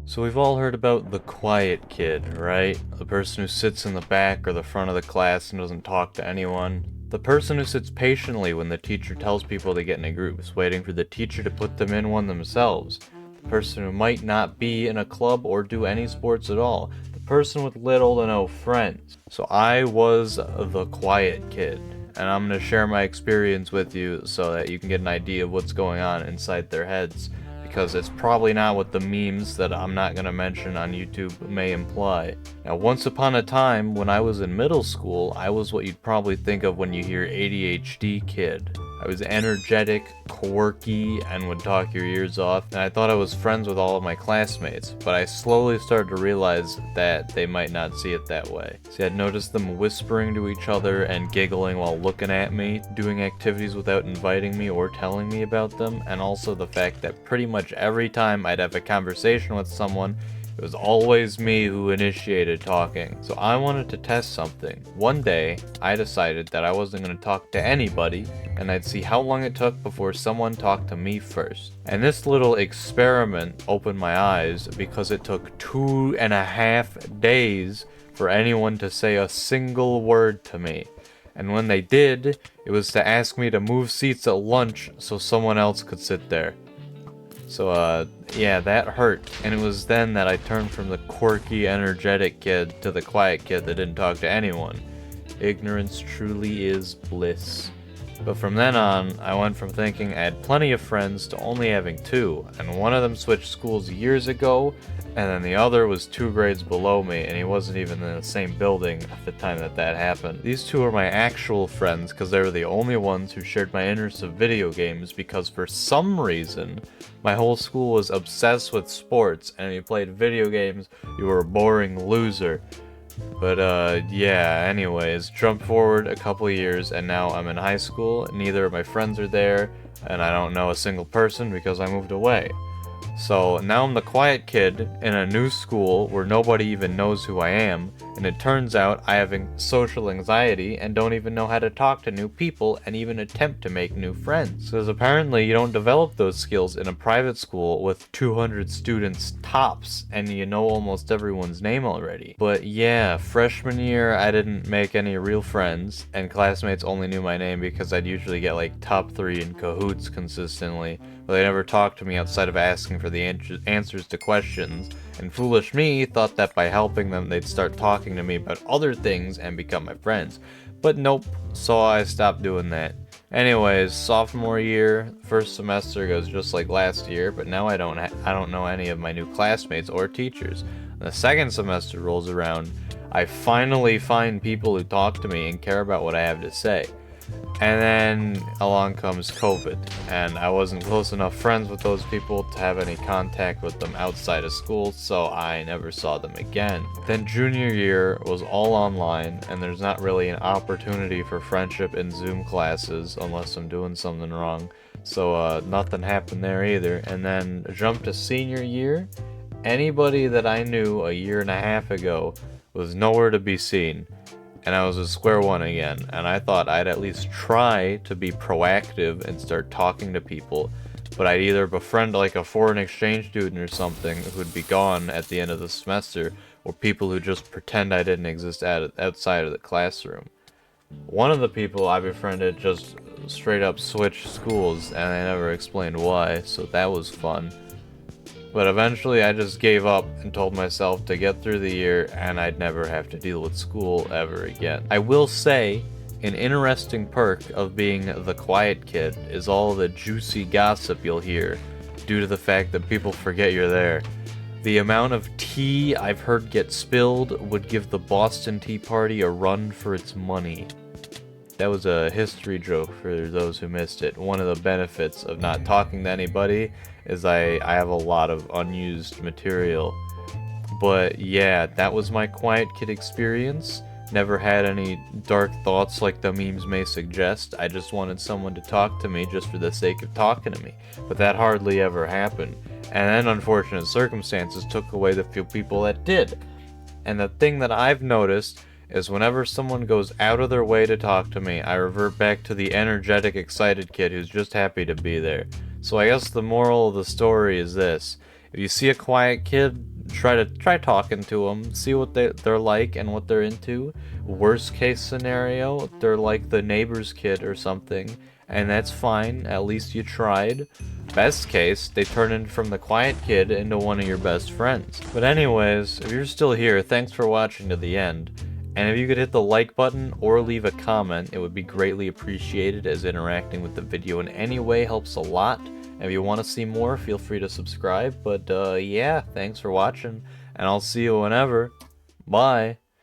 So we've all heard about the quiet kid, right? The person who sits in the back or the front of the class and doesn't talk to anyone. The person who sits patiently when the teacher tells people to get into groups, waiting for the teacher to put them in one themselves. The person who might not be in a club or do any sports at all. The person with little to no friends. So I was the quiet kid, and I'm going to share my experience with you so that you can get an idea of what's going on inside their heads, because it's probably not what the memes that I'm not going to mention on YouTube may imply. Now, once upon a time, when I was in middle school, I was what you'd probably think of when you hear ADHD kid. I was energetic, quirky, and would talk your ears off, and I thought I was friends with all of my classmates, but I slowly started to realize that they might not see it that way. See, I'd noticed them whispering to each other and giggling while looking at me, doing activities without inviting me or telling me about them, and also the fact that pretty much every time I'd have a conversation with someone, it was always me who initiated talking. So I wanted to test something. One day, I decided that I wasn't going to talk to anybody, and I'd see how long it took before someone talked to me first. And this little experiment opened my eyes because it took 2.5 days for anyone to say a single word to me. And when they did, it was to ask me to move seats at lunch so someone else could sit there. So, yeah, that hurt. And it was then that I turned from the quirky, energetic kid to the quiet kid that didn't talk to anyone. Ignorance truly is bliss. But from then on, I went from thinking I had plenty of friends to only having two, and one of them switched schools years ago, and then the other was 2 grades below me, and he wasn't even in the same building at the time that happened. These two are my actual friends because they were the only ones who shared my interest of video games, because for some reason, my whole school was obsessed with sports, and if you played video games, you were a boring loser. But yeah, anyways, jump forward a couple years and now I'm in high school. Neither of my friends are there, and I don't know a single person because I moved away. So now I'm the quiet kid in a new school where nobody even knows who I am, and it turns out I have social anxiety and don't even know how to talk to new people and even attempt to make new friends. Because apparently you don't develop those skills in a private school with 200 students tops and you know almost everyone's name already. But yeah, freshman year I didn't make any real friends, and classmates only knew my name because I'd usually get like top 3 in Kahoots consistently. But they never talked to me outside of asking for the answers to questions, and foolish me thought that by helping them they'd start talking to me about other things and become my friends. But nope, so I stopped doing that. Anyways, sophomore year, first semester goes just like last year, but now I don't know any of my new classmates or teachers. The second semester rolls around, I finally find people who talk to me and care about what I have to say. And then along comes COVID, and I wasn't close enough friends with those people to have any contact with them outside of school, so I never saw them again. Then junior year was all online, and there's not really an opportunity for friendship in Zoom classes unless I'm doing something wrong, so nothing happened there either. And then jump to senior year, anybody that I knew a year and a half ago was nowhere to be seen. And I was at square one again, and I thought I'd at least try to be proactive and start talking to people, but I'd either befriend like a foreign exchange student or something who'd be gone at the end of the semester, or people who just pretend I didn't exist outside of the classroom. One of the people I befriended just straight up switched schools, and they never explained why, so that was fun. But eventually I just gave up and told myself to get through the year and I'd never have to deal with school ever again. I will say, an interesting perk of being the quiet kid is all the juicy gossip you'll hear due to the fact that people forget you're there. The amount of tea I've heard get spilled would give the Boston Tea Party a run for its money. That was a history joke for those who missed it. One of the benefits of not talking to anybody is I have a lot of unused material. But yeah, that was my quiet kid experience. Never had any dark thoughts like the memes may suggest. I just wanted someone to talk to me just for the sake of talking to me. But that hardly ever happened. And then unfortunate circumstances took away the few people that did. And the thing that I've noticed is whenever someone goes out of their way to talk to me, I revert back to the energetic, excited kid who's just happy to be there. So I guess the moral of the story is this: if you see a quiet kid, try talking to them, see what they're like and what they're into. Worst case scenario, they're like the neighbor's kid or something, and that's fine, at least you tried. Best case, they turn in from the quiet kid into one of your best friends. But anyways, if you're still here, thanks for watching to the end. And if you could hit the like button or leave a comment, it would be greatly appreciated, as interacting with the video in any way helps a lot. And if you want to see more, feel free to subscribe. But yeah, thanks for watching, and I'll see you whenever. Bye.